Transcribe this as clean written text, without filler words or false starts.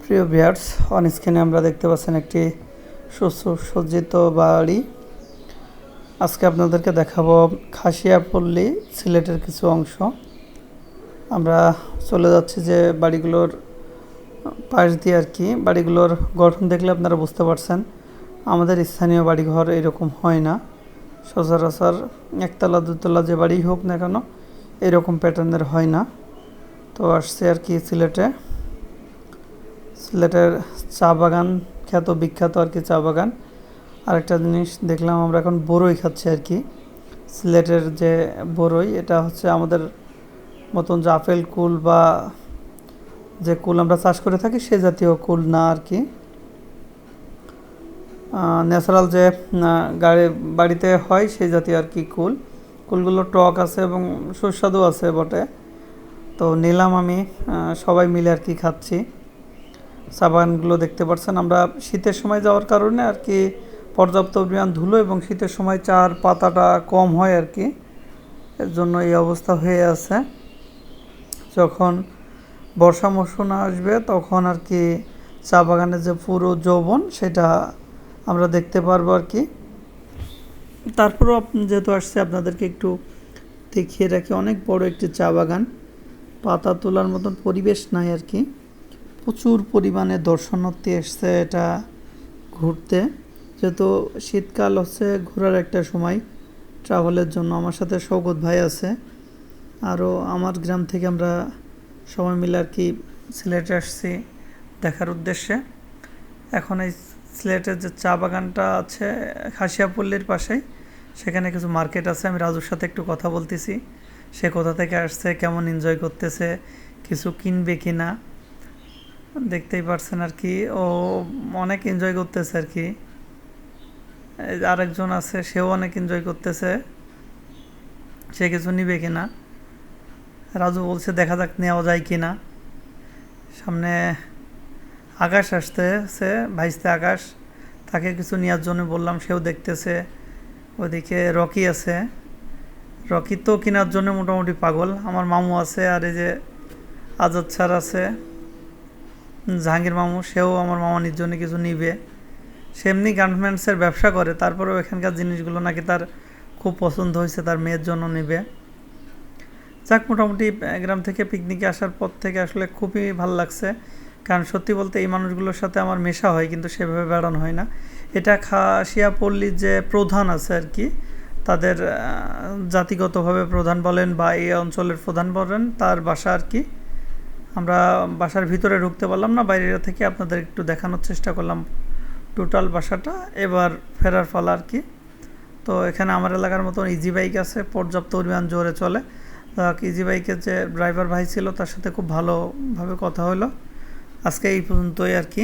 প্রিয় viewers, on স্ক্রিনে আমরা দেখতে পাচ্ছেন একটি সুসজ্জিত বাড়ি। আজকে আপনাদেরকে দেখাবো খাসিয়াপল্লী সিলেটের কিছু অংশ। আমরা চলে যাচ্ছি যে বাড়িগুলোর পাশ দিয়ে আর কি। বাড়িগুলোর গঠন দেখলে আপনারা বুঝতে পারছেন আমাদের স্থানীয় বাড়িঘর এরকম হয় না। সচরাচর একতলা দুতলা যে বাড়ি হোক না কেন এরকম প্যাটার্নের হয় না। তো আসছে আর কি সিলেটের চা বাগান, বিখ্যাত আর কি চা বাগান। আরেকটা জিনিস দেখলাম, আমরা এখন বড়ই খাচ্ছি আর কি। সিলেটের যে বড়ই, এটা হচ্ছে আমাদের মতন যে আপেল কুল বা যে কুল আমরা চাষ করে থাকি সে জাতীয় কুল না আর কি। ন্যাচারাল যে বাড়িতে হয় সেই জাতীয় আর কি কুলগুলো টক আছে এবং সুস্বাদু আছে বটে। তো নিলাম আমি, সবাই মিলে আর কি খাচ্ছি। চা বাগানগুলো দেখতে পাচ্ছেন। আমরা শীতের সময় যাওয়ার কারণে আর কি পর্যাপ্ত পরিমাণ ধুলো এবং শীতের সময় চার পাতাটা কম হয় আর কি, এর জন্য এই অবস্থা হয়ে আছে। যখন বর্ষা মৌসুম আসবে তখন আর কি চা বাগানের যে পুরো যৌবন সেটা আমরা দেখতে পারবো আর কি। তারপরেও যেহেতু আসছে আপনাদেরকে একটু দেখিয়ে রাখি, অনেক বড় একটি চা বাগান। পাতা তোলার মতন পরিবেশ নাই আর কি। প্রচুর পরিমাণে দর্শনার্থী এসছে এটা ঘুরতে, যেহেতু শীতকাল হচ্ছে ঘোরার একটা সময় ট্রাভেলের জন্য। আমার সাথে সৌগত ভাই আছে, আরও আমার গ্রাম থেকে আমরা সবাই মিলে আর কি সিলেটে আসছি দেখার উদ্দেশ্যে। এখন এই সিলেটের যে চা বাগানটা আছে খাসিয়াপল্লীর পাশেই, সেখানে কিছু মার্কেট আছে। আমি রাজুর সাথে একটু কথা বলতেছি, সে কোথা থেকে আসছে, কেমন এনজয় করতেছে, কিছু কিনবে কি না দেখতেই পারছেন আর কি। ও অনেক এনজয় করতেছে আর কি। আরেকজন আছে, সেও অনেক এনজয় করতেছে, সে কিছু নিবে কিনা। রাজু বলছে দেখা যাক নেওয়া যায় কিনা। সামনে আকাশ আসতেছে, ভাইস্তে আকাশ, তাকে কিছু নেওয়ার জন্য বললাম, সেও দেখতেছে। ওদিকে রকি আছে, রকি তো কেনার জন্য মোটামুটি পাগল। আমার মামু আছে, আর এই যে আজাদ স্যার আছে, জাহাঙ্গীর মামু, সেও আমার মামানির জন্য কিছু নিবে। সে এমনি গার্মেন্টসের ব্যবসা করে, তারপরেও এখানকার জিনিসগুলো নাকি তার খুব পছন্দ হয়েছে, তার মেয়ের জন্য নেবে। যাক, মোটামুটি গ্রাম থেকে পিকনিকে আসার পর থেকে আসলে খুবই ভালো লাগছে। কারণ সত্যি বলতে এই মানুষগুলোর সাথে আমার মেশা হয়, কিন্তু সেভাবে বেড়ানো হয় না। এটা খাসিয়াপল্লীর যে প্রধান আছে আর কি, তাদের জাতিগতভাবে প্রধান বলেন বা এই অঞ্চলের প্রধান বলেন, তার বাসা আর কি। আমরা বাসার ভিতরে ঢুকতে পারলাম না, বাইরে থেকে আপনাদের একটু দেখানোর চেষ্টা করলাম টোটাল বাসাটা। এবার ফেরার ফল আর কি। তো এখানে আমার এলাকার মতন ইজি বাইক আছে, পর্যাপ্ত পরিমাণ জোরে চলে। ইজি বাইকের যে ড্রাইভার ভাই ছিল তার সাথে খুব ভালোভাবে কথা হলো। আজকে এই পর্যন্তই আর কি।